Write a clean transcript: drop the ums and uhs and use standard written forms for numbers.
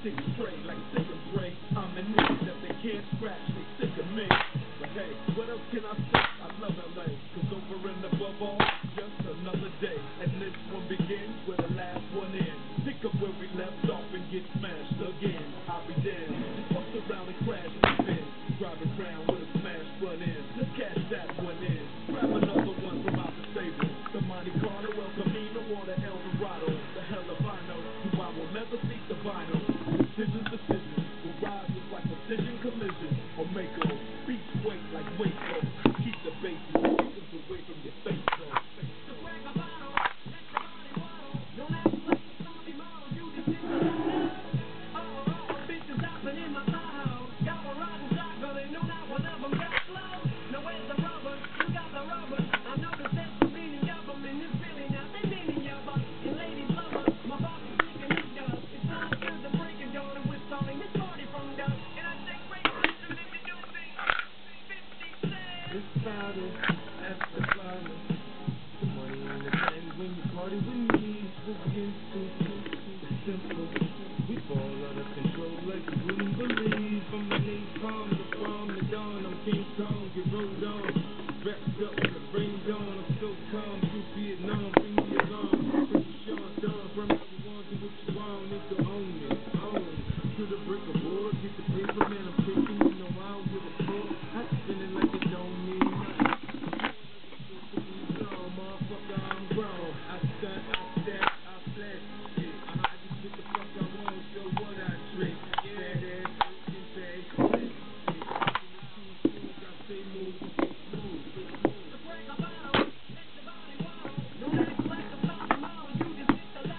six straight like sick and Dre. I'm the nigga that they can't scratch, they sick of me. But hey, what else can I say? I love LA, cause over and above all, just another day. And this one begins where the last one ends. Pick up where we left off and get smashed again. I'll be damned, just fuck around and crash the bin. Driving around with a smashed front end. Let's cash that one in. Grab another one from out the stable. The Monte Carlo, El Camino, or the El Dorado. The hell if I know, who I will never seek the vinyl. Decisions will rise just like precision collision. Or make a beats weight like Waco. Keep the bases away from your face, though. To the brick of wood, get the paper, man, I'm taking